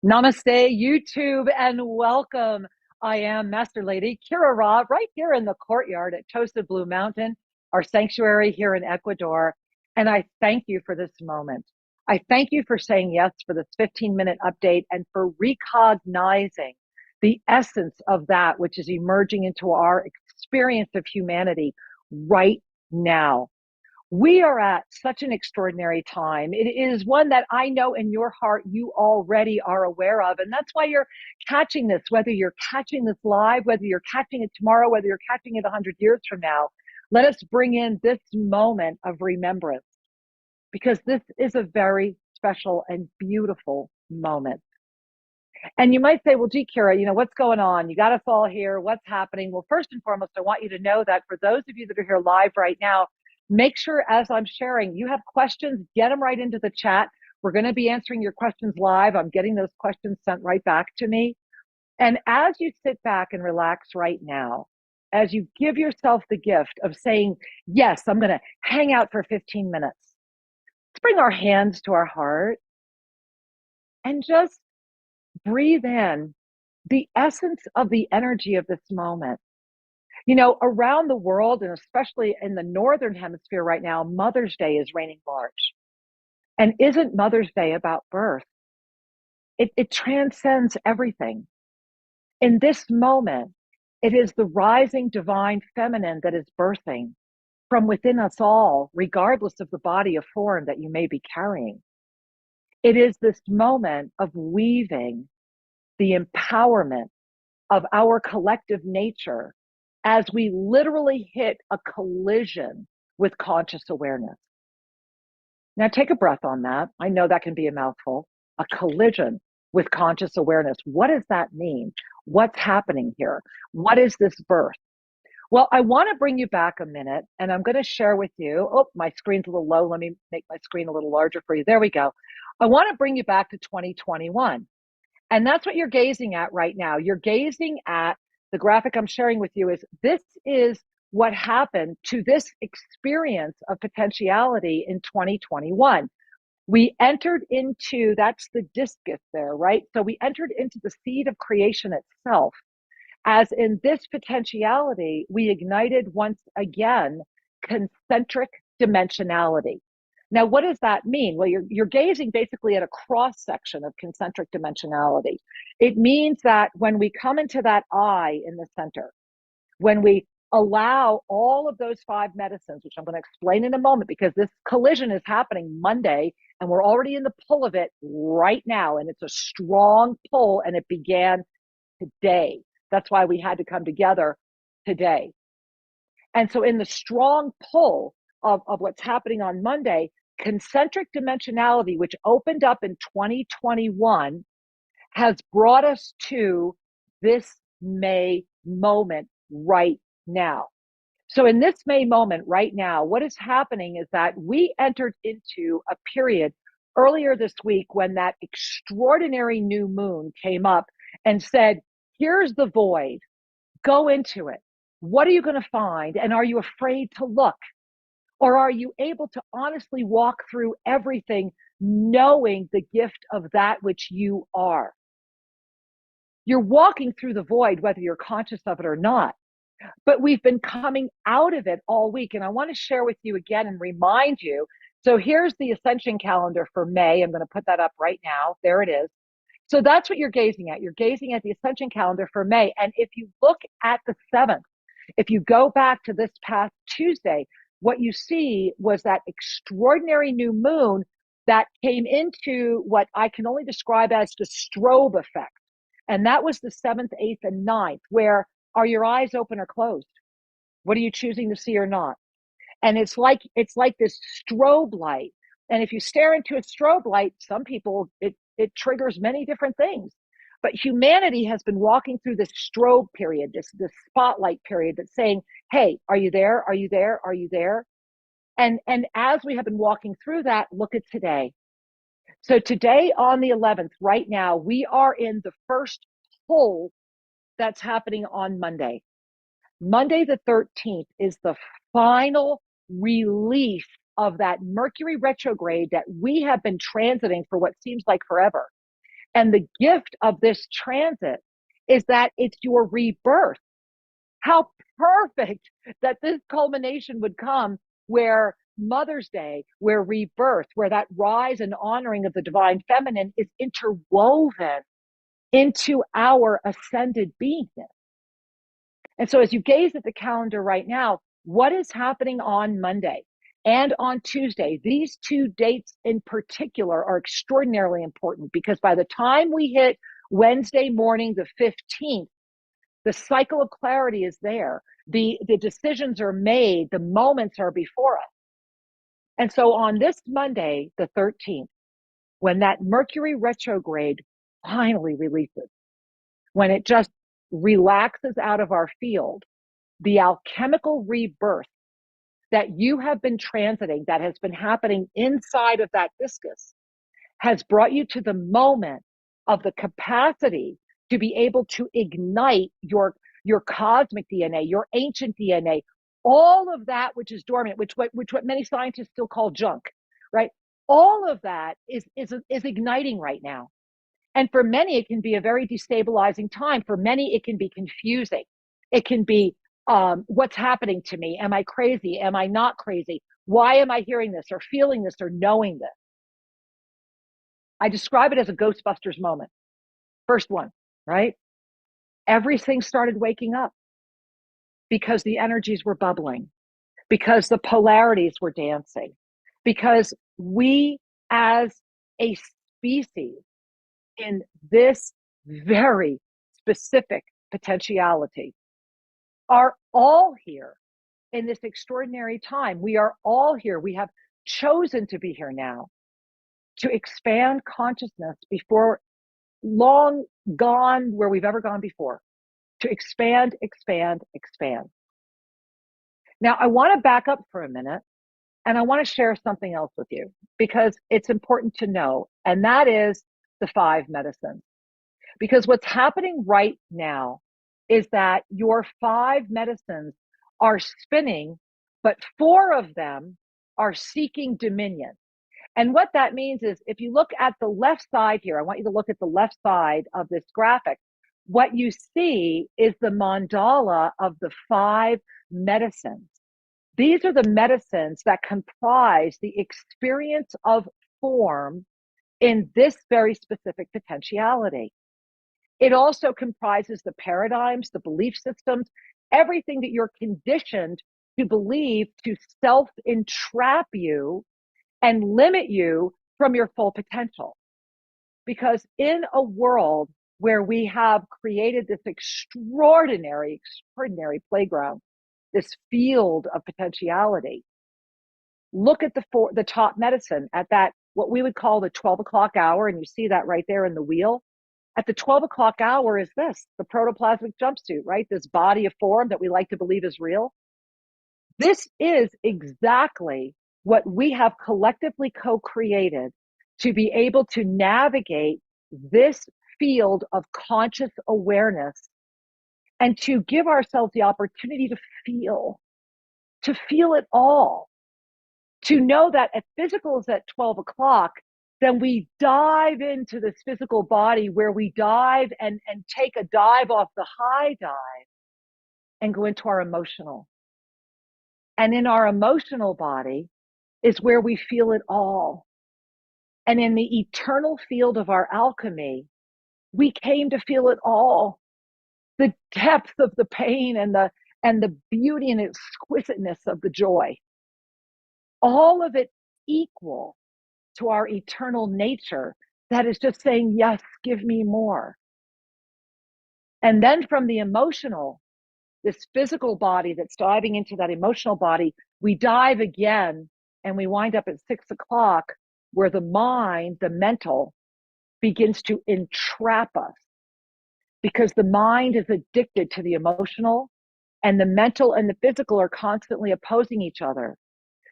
Namaste, YouTube, and welcome. I am Master Lady Kira Ra, right here in the courtyard at Toasted Blue Mountain, our sanctuary here in Ecuador. And I thank you for this moment. I thank you for saying yes for this 15-minute update and for recognizing the essence of that which is emerging into our experience of humanity right now. We are at such an extraordinary time. It is one that I know in your heart you already are aware of. And that's why you're catching this, whether you're catching this live, whether you're catching it tomorrow, whether you're catching it 100 years from now. Let us bring in this moment of remembrance, because this is a very special and beautiful moment. And you might say, well, gee, Kira, what's going on? You got us all here. What's happening? Well, first and foremost, I want you to know that for those of you that are here live right now, make sure as I'm sharing, you have questions, get them right into the chat. We're going to be answering your questions live. I'm getting those questions sent right back to me. And as you sit back and relax right now, as you give yourself the gift of saying, yes, I'm going to hang out for 15 minutes, let's bring our hands to our heart and just breathe in the essence of the energy of this moment. Around the world, and especially in the Northern Hemisphere right now, Mother's Day is reigning large. And isn't Mother's Day about birth? It transcends everything. In this moment, it is the rising divine feminine that is birthing from within us all, regardless of the body of form that you may be carrying. It is this moment of weaving the empowerment of our collective nature as we literally hit a collision with conscious awareness. Now take a breath on that. I know that can be a mouthful. A collision with conscious awareness. What does that mean? What's happening here? What is this birth? Well, I want to bring you back a minute, and I'm going to share with you. Oh, my screen's a little low. Let me make my screen a little larger for you. There we go. I want to bring you back to 2021. And that's what you're gazing at right now. You're gazing at the graphic I'm sharing with you. This is what happened to this experience of potentiality in 2021. We entered into, that's the discus there, right? So we entered into the seed of creation itself. As in this potentiality, we ignited once again concentric dimensionality. Now, what does that mean? Well, you're gazing basically at a cross section of concentric dimensionality. It means that when we come into that eye in the center, when we allow all of those 5 medicines, which I'm going to explain in a moment, because this collision is happening Monday and we're already in the pull of it right now. And it's a strong pull, and it began today. That's why we had to come together today. And so in the strong pull of what's happening on Monday, concentric dimensionality, which opened up in 2021, has brought us to this May moment right now. So in this May moment right now, what is happening is that we entered into a period earlier this week when that extraordinary new moon came up and said, here's the void, go into it. What are you going to find? And are you afraid to look? Or are you able to honestly walk through everything, knowing the gift of that which you are? You're walking through the void, whether you're conscious of it or not. But we've been coming out of it all week. And I want to share with you again and remind you. So here's the ascension calendar for May. I'm going to put that up right now. There it is. So that's what you're gazing at. You're gazing at the ascension calendar for May. And if you look at the 7th, if you go back to this past Tuesday, what you see was that extraordinary new moon that came into what I can only describe as the strobe effect. And that was the 7th, 8th, and 9th, where are your eyes open or closed? What are you choosing to see or not? And it's like this strobe light. And if you stare into a strobe light, some people, it triggers many different things. But humanity has been walking through this strobe period, this spotlight period that's saying, hey, are you there? Are you there? Are you there? And as we have been walking through that, look at today. So today on the 11th, right now, we are in the first pull that's happening on Monday. Monday the 13th is the final release of that Mercury retrograde that we have been transiting for what seems like forever. And the gift of this transit is that it's your rebirth. How perfect that this culmination would come where Mother's Day, where rebirth, where that rise and honoring of the divine feminine is interwoven into our ascended beingness. And so as you gaze at the calendar right now, what is happening on Monday and on Tuesday? These two dates in particular are extraordinarily important because by the time we hit Wednesday morning, the 15th, the cycle of clarity is there. The decisions are made. The moments are before us. And so on this Monday, the 13th, when that Mercury retrograde finally releases, when it just relaxes out of our field, the alchemical rebirth that you have been transiting, that has been happening inside of that viscous, has brought you to the moment of the capacity to be able to ignite your cosmic DNA, your ancient DNA, all of that which is dormant, which what many scientists still call junk, right? All of that is igniting right now. And for many, it can be a very destabilizing time. For many, it can be confusing. It can be, what's happening to me? Am I crazy? Am I not crazy? Why am I hearing this or feeling this or knowing this? I describe it as a Ghostbusters moment. First one, right? Everything started waking up because the energies were bubbling, because the polarities were dancing, because we as a species in this very specific potentiality are all here in this extraordinary time. We are all here. We have chosen to be here now to expand consciousness before long gone where we've ever gone before, to expand, expand, expand. Now, I want to back up for a minute and I want to share something else with you because it's important to know, and that is the 5 medicines. Because what's happening right now is that your 5 medicines are spinning, but 4 of them are seeking dominion. And what that means is if you look at the left side here, I want you to look at the left side of this graphic. What you see is the mandala of the 5 medicines. These are the medicines that comprise the experience of form in this very specific potentiality. It also comprises the paradigms, the belief systems, everything that you're conditioned to believe to self-entrap you and limit you from your full potential. Because in a world where we have created this extraordinary playground, this field of potentiality, look at the top medicine at that, what we would call the 12 o'clock hour. And you see that right there in the wheel. At the 12 o'clock hour is this, the protoplasmic jumpsuit, right? This body of form that we like to believe is real. This is exactly what we have collectively co-created to be able to navigate this field of conscious awareness and to give ourselves the opportunity to feel it all, to know that if physical is at 12 o'clock, then we dive into this physical body where we dive and take a dive off the high dive and go into our emotional. And in our emotional body is where we feel it all. And in the eternal field of our alchemy, we came to feel it all. The depth of the pain and the beauty and exquisiteness of the joy. All of it equal to our eternal nature that is just saying, yes, give me more. And then from the emotional, this physical body that's diving into that emotional body, we dive again and we wind up at 6 o'clock where the mind, the mental, begins to entrap us because the mind is addicted to the emotional and the mental and the physical are constantly opposing each other.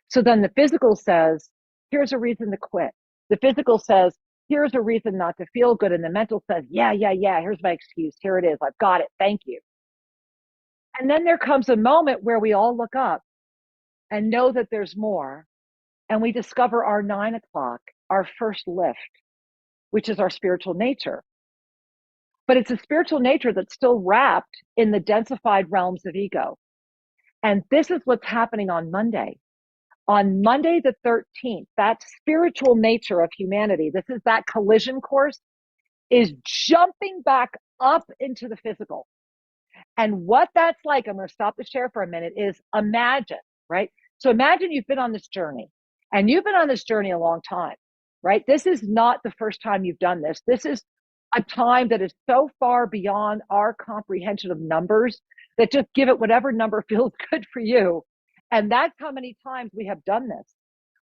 So then the physical says, here's a reason to quit. The physical says, here's a reason not to feel good. And the mental says, yeah, here's my excuse. Here it is. I've got it. Thank you. And then there comes a moment where we all look up and know that there's more. And we discover our 9 o'clock, our first lift, which is our spiritual nature. But it's a spiritual nature that's still wrapped in the densified realms of ego. And this is what's happening on Monday. On Monday, the 13th, that spiritual nature of humanity, this is that collision course, is jumping back up into the physical. And what that's like, I'm going to stop the share for a minute, is imagine, right? So imagine you've been on this journey, and you've been on this journey a long time, right? This is not the first time you've done this. This is a time that is so far beyond our comprehension of numbers that just give it whatever number feels good for you. And that's how many times we have done this.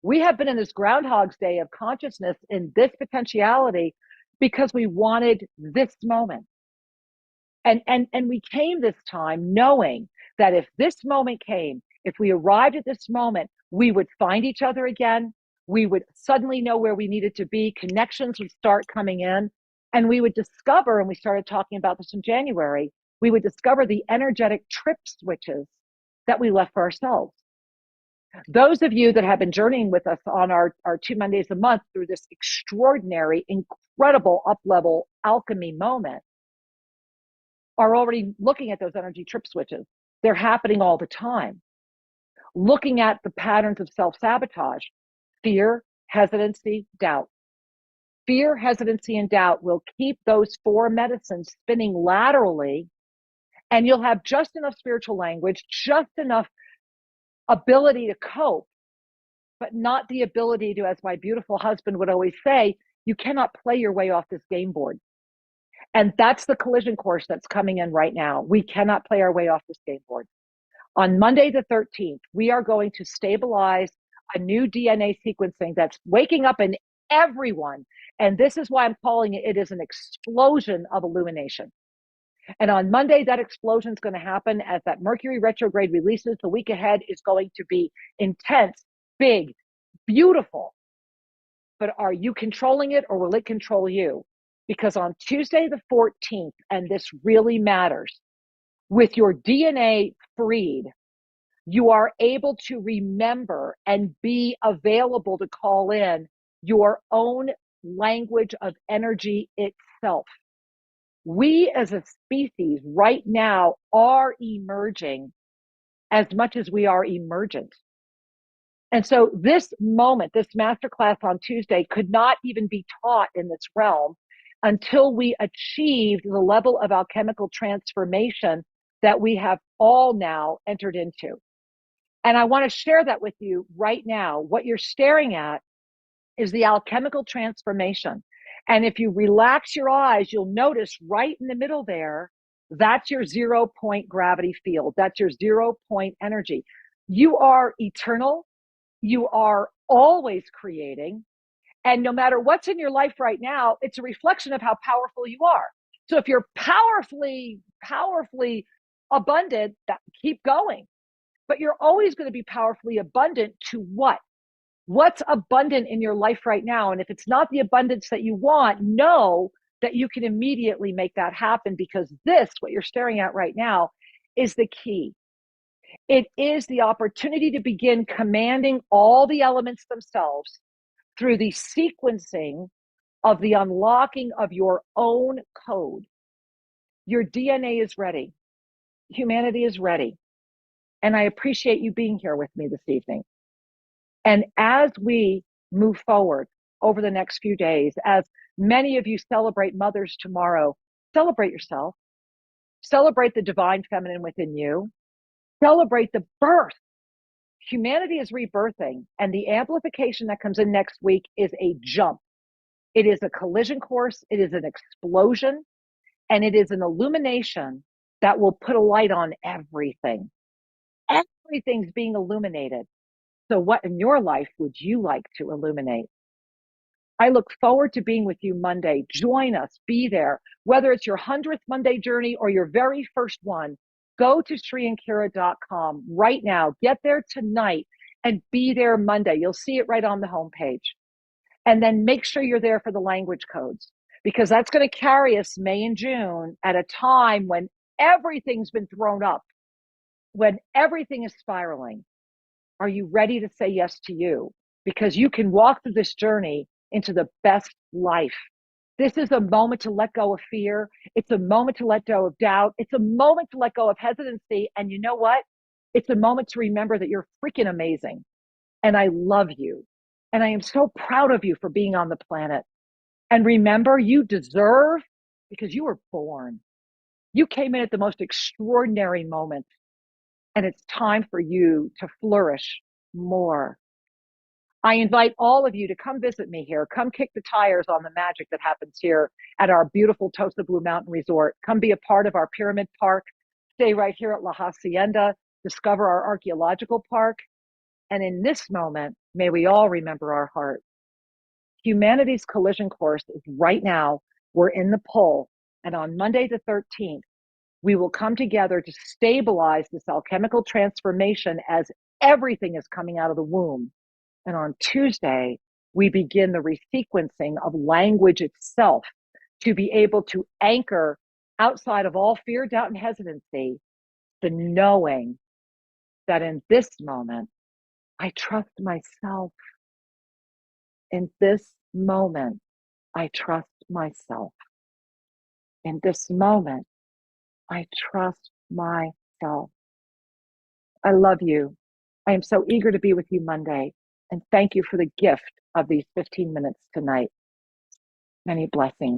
We have been in this Groundhog's Day of consciousness in this potentiality because we wanted this moment. And we came this time knowing that if this moment came, if we arrived at this moment, we would find each other again. We would suddenly know where we needed to be. Connections would start coming in. And we would discover, and we started talking about this in January, we would discover the energetic trip switches that we left for ourselves. Those of you that have been journeying with us on our 2 Mondays a month through this extraordinary, incredible up-level alchemy moment are already looking at those energy trip switches. They're happening all the time. Looking at the patterns of self-sabotage, fear, hesitancy, doubt. Fear, hesitancy, and doubt will keep those four medicines spinning laterally, and you'll have just enough spiritual language, just enough ability to cope, but not the ability to, as my beautiful husband would always say, you cannot play your way off this game board. And that's the collision course that's coming in right now. We cannot play our way off this game board. On Monday, the 13th, we are going to stabilize a new DNA sequencing that's waking up in everyone. And this is why I'm calling it is an explosion of illumination. And on Monday, that explosion is going to happen as that Mercury retrograde releases. The week ahead is going to be intense, big, beautiful. But are you controlling it, or will it control you? Because on Tuesday, the 14th, and this really matters, with your DNA freed, you are able to remember and be available to call in your own language of energy itself. We as a species right now are emerging as much as we are emergent. And so this moment, this masterclass on Tuesday could not even be taught in this realm until we achieved the level of alchemical transformation that we have all now entered into. And I want to share that with you right now. What you're staring at is the alchemical transformation. And if you relax your eyes, you'll notice right in the middle there, that's your 0 point gravity field. That's your 0 point energy. You are eternal. You are always creating. And no matter what's in your life right now, it's a reflection of how powerful you are. So if you're powerfully abundant, keep going. But you're always going to be powerfully abundant to what? What's abundant in your life right now? And if it's not the abundance that you want, know that you can immediately make that happen, because this, what you're staring at right now, is the key. It is the opportunity to begin commanding all the elements themselves through the sequencing of the unlocking of your own code. Your DNA is ready. Humanity is ready. And I appreciate you being here with me this evening. And as we move forward over the next few days, as many of you celebrate mothers tomorrow, celebrate yourself. Celebrate the divine feminine within you. Celebrate the birth. Humanity is rebirthing, and the amplification that comes in next week is a jump. It is a collision course. It is an explosion, and it is an illumination that will put a light on everything. Everything's being illuminated. So what in your life would you like to illuminate? I look forward to being with you Monday. Join us, be there. Whether it's your 100th Monday journey or your very first one, go to SriandKira.com right now. Get there tonight and be there Monday. You'll see it right on the homepage. And then make sure you're there for the language codes, because that's going to carry us May and June at a time when everything's been thrown up, when everything is spiraling. Are you ready to say yes to you? Because you can walk through this journey into the best life This is a moment to let go of fear. It's a moment to let go of doubt. It's a moment to let go of hesitancy. And you know what? It's a moment to remember that you're freaking amazing. And I love you. And I am so proud of you for being on the planet. And remember, you deserve, because you were born. You came in at the most extraordinary moment. And it's time for you to flourish more. I invite all of you to come visit me here. Come kick the tires on the magic that happens here at our beautiful Tosa Blue Mountain Resort. Come be a part of our Pyramid Park. Stay right here at La Hacienda. Discover our archaeological park. And in this moment, may we all remember our heart. Humanity's collision course is right now. We're in the pole. And on Monday the 13th, we will come together to stabilize this alchemical transformation as everything is coming out of the womb. And on Tuesday, we begin the resequencing of language itself to be able to anchor outside of all fear, doubt, and hesitancy, the knowing that in this moment, I trust myself. In this moment, I trust myself. In this moment, I trust myself. I love you. I am so eager to be with you Monday. And thank you for the gift of these 15 minutes tonight. Many blessings.